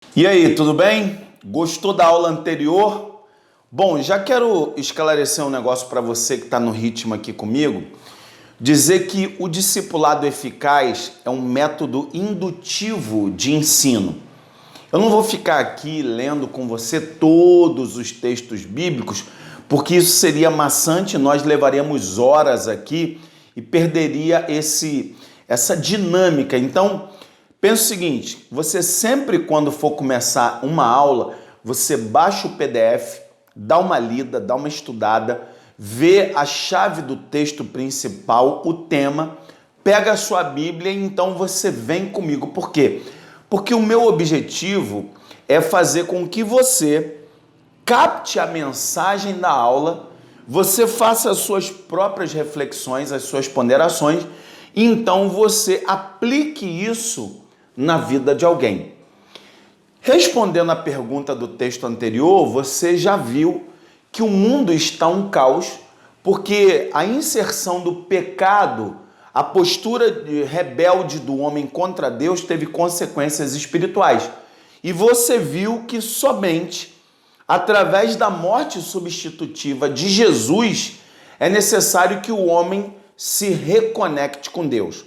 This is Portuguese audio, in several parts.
E aí, tudo bem? Gostou da aula anterior? Bom, já quero esclarecer um negócio para você que está no ritmo aqui comigo. Dizer que o discipulado eficaz é um método indutivo de ensino. Eu não vou ficar aqui lendo com você todos os textos bíblicos, porque isso seria maçante, nós levaríamos horas aqui e perderia essa dinâmica. Então, pensa o seguinte, você sempre quando for começar uma aula, você baixa o PDF, dá uma lida, dá uma estudada, vê a chave do texto principal, o tema, pega a sua Bíblia e então você vem comigo. Por quê? Porque o meu objetivo é fazer com que você capte a mensagem da aula, você faça as suas próprias reflexões, as suas ponderações, e então você aplique isso na vida de alguém. Respondendo à pergunta do texto anterior, você já viu que o mundo está um caos, porque a inserção do pecado, a postura rebelde do homem contra Deus teve consequências espirituais. E você viu que somente através da morte substitutiva de Jesus é necessário que o homem se reconecte com Deus.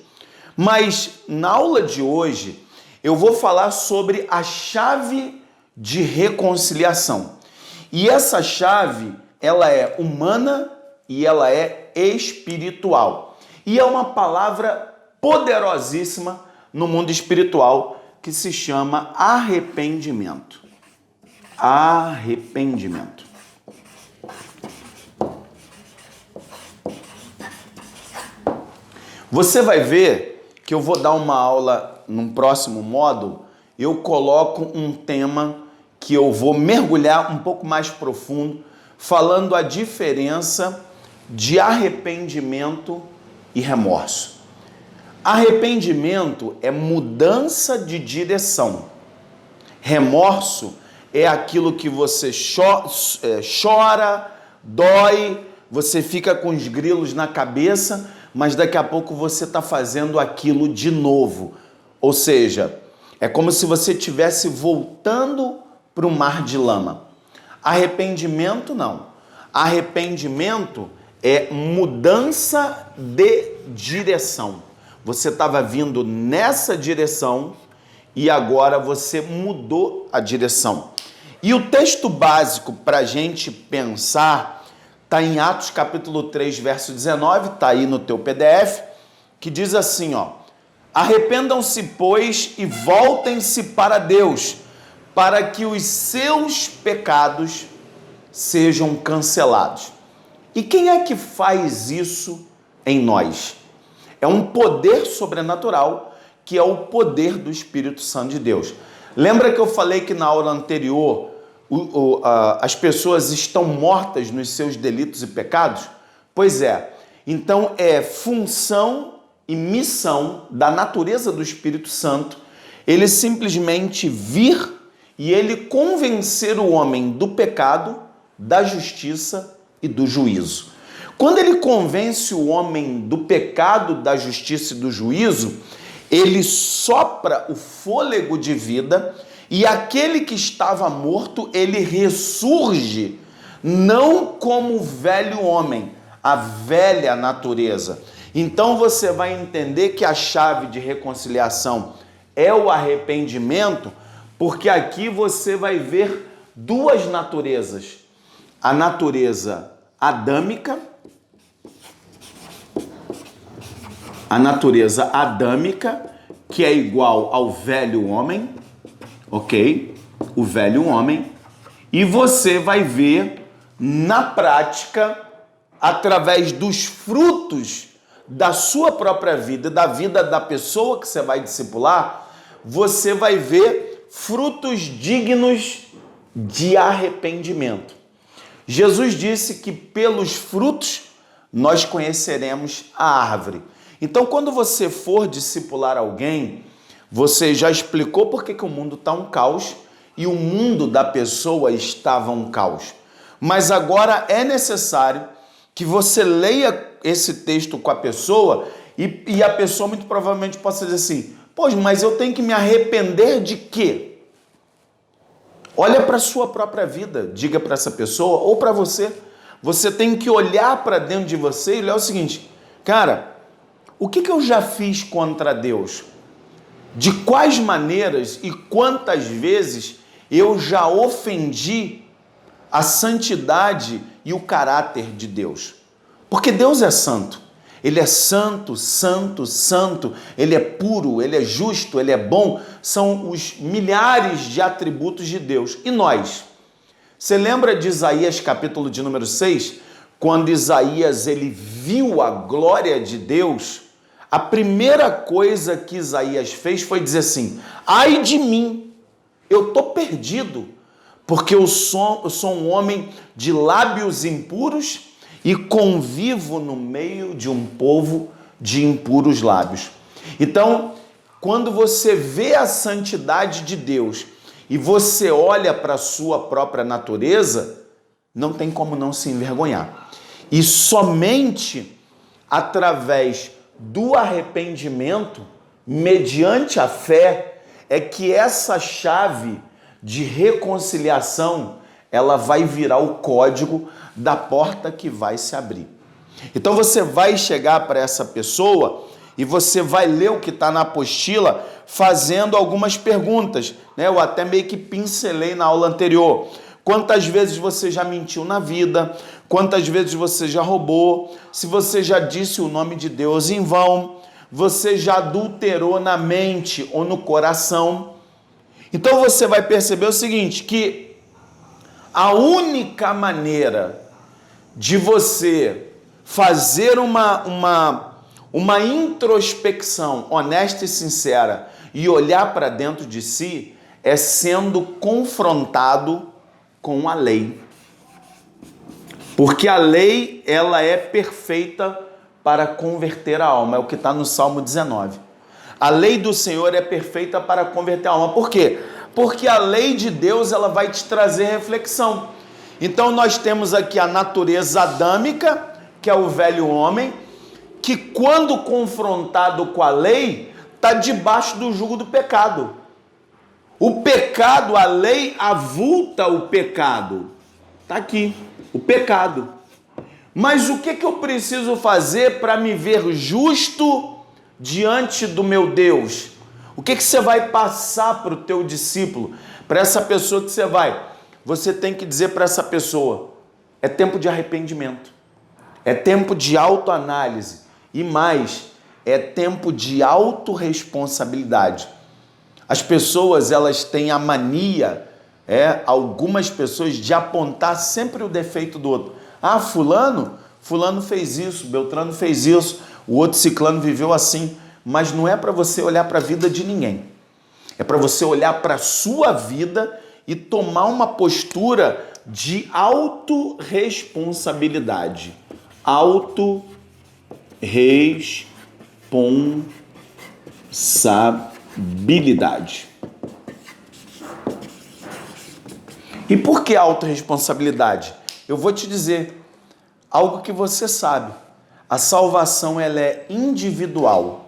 Mas na aula de hoje eu vou falar sobre a chave de reconciliação. E essa chave, ela é humana e ela é espiritual. E é uma palavra poderosíssima no mundo espiritual que se chama arrependimento. Arrependimento. Você vai ver que eu vou dar uma aula num próximo módulo, eu coloco um tema que eu vou mergulhar um pouco mais profundo, falando a diferença de arrependimento e remorso. Arrependimento é mudança de direção. Remorso é aquilo que você chora, dói, você fica com os grilos na cabeça, mas daqui a pouco você está fazendo aquilo de novo. Ou seja, é como se você estivesse voltando para o mar de lama. Arrependimento não. Arrependimento é mudança de direção. Você estava vindo nessa direção e agora você mudou a direção. E o texto básico para a gente pensar está em Atos capítulo 3, verso 19, está aí no teu PDF, que diz assim, ó: arrependam-se, pois, e voltem-se para Deus, para que os seus pecados sejam cancelados. E quem é que faz isso em nós? É um poder sobrenatural, que é o poder do Espírito Santo de Deus. Lembra que eu falei que na aula anterior as pessoas estão mortas nos seus delitos e pecados? Pois é. Então é função e missão da natureza do Espírito Santo ele simplesmente vir e ele convencer o homem do pecado, da justiça e do juízo. Quando ele convence o homem do pecado, da justiça e do juízo, ele sopra o fôlego de vida e aquele que estava morto, ele ressurge, não como o velho homem, a velha natureza. Então você vai entender que a chave de reconciliação é o arrependimento, porque aqui você vai ver duas naturezas. A natureza adâmica, que é igual ao velho homem, ok? O velho homem. E você vai ver na prática, através dos frutos da sua própria vida, da vida da pessoa que você vai discipular, você vai ver frutos dignos de arrependimento. Jesus disse que pelos frutos nós conheceremos a árvore. Então, quando você for discipular alguém, você já explicou por que o mundo está um caos e o mundo da pessoa estava um caos. Mas agora é necessário que você leia esse texto com a pessoa e a pessoa muito provavelmente possa dizer assim, pois, mas eu tenho que me arrepender de quê? Olha para a sua própria vida, diga para essa pessoa ou para você. Você tem que olhar para dentro de você e olhar o seguinte: cara, o que eu já fiz contra Deus? De quais maneiras e quantas vezes eu já ofendi a santidade e o caráter de Deus? Porque Deus é santo. Ele é santo, santo, santo. Ele é puro, ele é justo, ele é bom. São os milhares de atributos de Deus. E nós? Você lembra de Isaías capítulo de número 6? Quando Isaías ele viu a glória de Deus, a primeira coisa que Isaías fez foi dizer assim: ai de mim, eu estou perdido, porque eu sou um homem de lábios impuros e convivo no meio de um povo de impuros lábios. Então, quando você vê a santidade de Deus e você olha para a sua própria natureza, não tem como não se envergonhar. E somente através do arrependimento, mediante a fé, é que essa chave de reconciliação ela vai virar o código da porta que vai se abrir. Então você vai chegar para essa pessoa e você vai ler o que está na apostila fazendo algumas perguntas, né? Eu até meio que pincelei na aula anterior. Quantas vezes você já mentiu na vida? Quantas vezes você já roubou? Se você já disse o nome de Deus em vão? Você já adulterou na mente ou no coração? Então você vai perceber o seguinte, que a única maneira de você fazer uma introspecção honesta e sincera e olhar para dentro de si é sendo confrontado com a lei. Porque a lei, ela é perfeita para converter a alma. É o que está no Salmo 19. A lei do Senhor é perfeita para converter a alma. Por quê? Porque a lei de Deus, ela vai te trazer reflexão. Então nós temos aqui a natureza adâmica, que é o velho homem, que quando confrontado com a lei, está debaixo do jugo do pecado. O pecado, a lei avulta o pecado. Está aqui, o pecado. Mas o que eu preciso fazer para me ver justo diante do meu Deus? O que você vai passar para o teu discípulo, para essa pessoa que você vai? Você tem que dizer para essa pessoa: é tempo de arrependimento, é tempo de autoanálise e mais, é tempo de autorresponsabilidade. As pessoas, elas têm a mania, algumas pessoas, de apontar sempre o defeito do outro. Ah, fulano fez isso, Beltrano fez isso, o outro ciclano viveu assim. Mas não é para você olhar para a vida de ninguém. É para você olhar para a sua vida e tomar uma postura de autorresponsabilidade. Autorresponsabilidade. E por que autorresponsabilidade? Eu vou te dizer algo que você sabe. A salvação, ela é individual.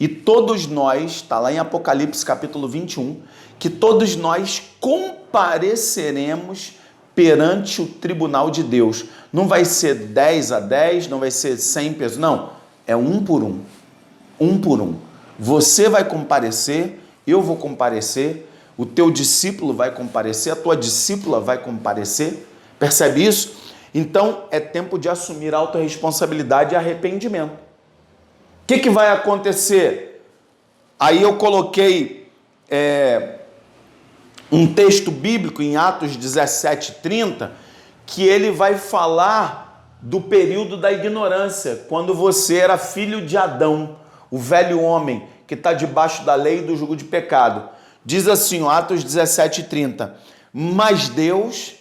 E todos nós, está lá em Apocalipse capítulo 21, que todos nós compareceremos perante o tribunal de Deus. Não vai ser 10 a 10, não vai ser 100 pessoas, não. É um por um. Um por um. Você vai comparecer, eu vou comparecer, o teu discípulo vai comparecer, a tua discípula vai comparecer. Percebe isso? Então, é tempo de assumir autorresponsabilidade e arrependimento. O que vai acontecer? Aí eu coloquei um texto bíblico em Atos 17:30, que ele vai falar do período da ignorância, quando você era filho de Adão, o velho homem que está debaixo da lei e do jugo de pecado. Diz assim, Atos 17:30, mas Deus,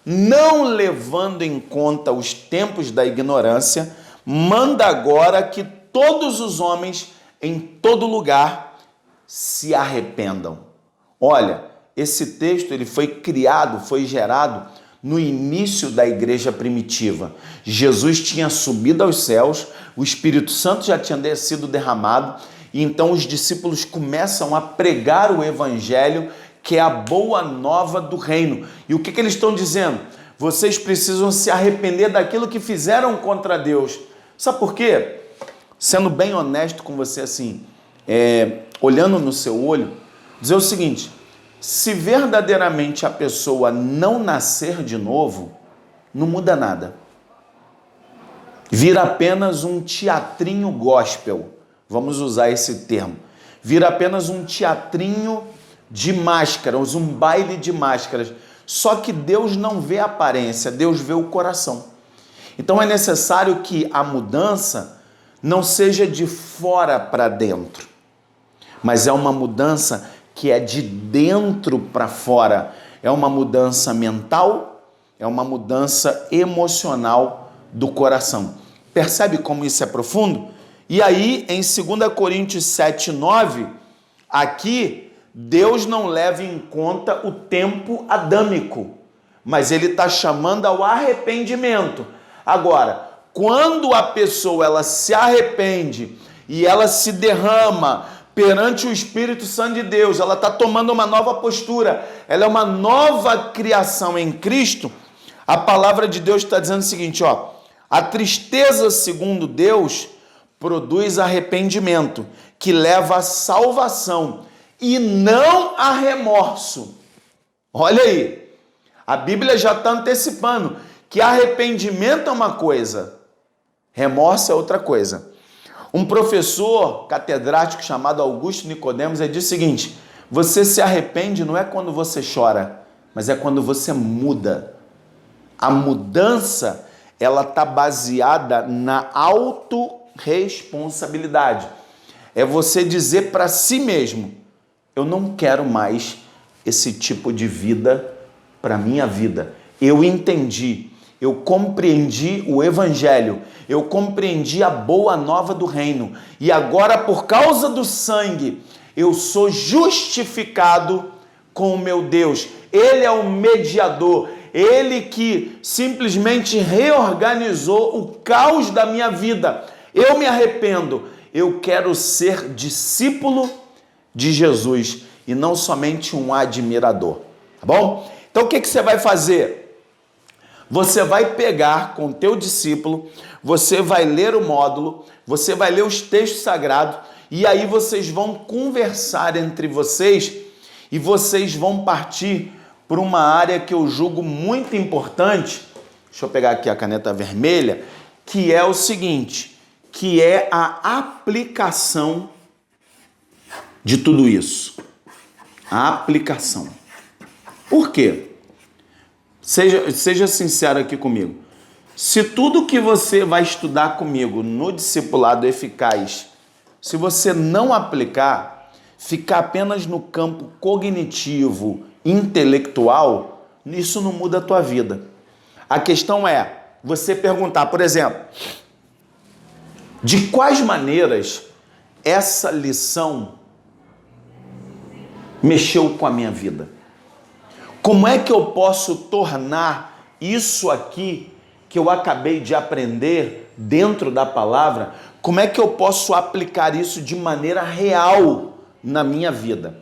não levando em conta os tempos da ignorância, manda agora que todos os homens em todo lugar se arrependam. Olha, esse texto ele foi criado, foi gerado no início da igreja primitiva. Jesus tinha subido aos céus, o Espírito Santo já tinha sido derramado, e então os discípulos começam a pregar o evangelho que é a boa nova do reino. E o que eles estão dizendo? Vocês precisam se arrepender daquilo que fizeram contra Deus. Sabe por quê? Sendo bem honesto com você assim, olhando no seu olho, dizer o seguinte: se verdadeiramente a pessoa não nascer de novo, não muda nada. Vira apenas um teatrinho gospel. Vamos usar esse termo. Vira apenas um teatrinho de máscaras, um baile de máscaras. Só que Deus não vê a aparência, Deus vê o coração. Então é necessário que a mudança não seja de fora para dentro, mas é uma mudança que é de dentro para fora. É uma mudança mental, é uma mudança emocional do coração. Percebe como isso é profundo? E aí, em 2 Coríntios 7:9, aqui Deus não leva em conta o tempo adâmico, mas ele está chamando ao arrependimento. Agora, quando a pessoa ela se arrepende e ela se derrama perante o Espírito Santo de Deus, ela está tomando uma nova postura, ela é uma nova criação em Cristo. A palavra de Deus está dizendo o seguinte, ó: a tristeza, segundo Deus, produz arrependimento, que leva à salvação e não a remorso. Olha aí, a Bíblia já está antecipando que arrependimento é uma coisa, remorso é outra coisa. Um professor catedrático chamado Augusto Nicodemos, ele diz o seguinte: você se arrepende não é quando você chora, mas é quando você muda. A mudança, ela está baseada na autorresponsabilidade. É você dizer para si mesmo: eu não quero mais esse tipo de vida para minha vida. Eu entendi, eu compreendi o Evangelho, eu compreendi a boa nova do reino. E agora, por causa do sangue, eu sou justificado com o meu Deus. Ele é o mediador, ele que simplesmente reorganizou o caos da minha vida. Eu me arrependo, eu quero ser discípulo de Jesus e não somente um admirador, tá bom? Então o que você vai fazer? Você vai pegar com o teu discípulo, você vai ler o módulo, você vai ler os textos sagrados e aí vocês vão conversar entre vocês e vocês vão partir por uma área que eu julgo muito importante. Deixa eu pegar aqui a caneta vermelha, que é o seguinte, que é a aplicação de tudo isso. A aplicação. Por quê? Seja sincero aqui comigo. Se tudo que você vai estudar comigo no discipulado eficaz, se você não aplicar, ficar apenas no campo cognitivo, intelectual, isso não muda a tua vida. A questão é você perguntar, por exemplo, de quais maneiras essa lição mexeu com a minha vida? Como é que eu posso tornar isso aqui que eu acabei de aprender dentro da palavra, como é que eu posso aplicar isso de maneira real na minha vida?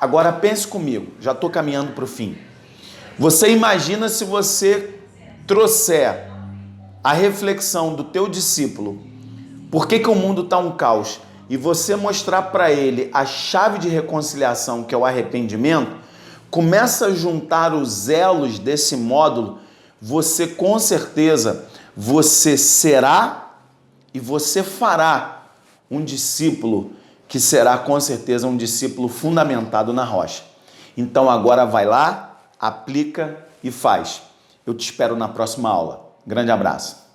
Agora pense comigo, já estou caminhando para o fim. Você imagina se você trouxer a reflexão do teu discípulo, por que o mundo está um caos, e você mostrar para ele a chave de reconciliação, que é o arrependimento, começa a juntar os elos desse módulo, você com certeza, você será e você fará um discípulo que será com certeza um discípulo fundamentado na rocha. Então agora vai lá, aplica e faz. Eu te espero na próxima aula. Grande abraço.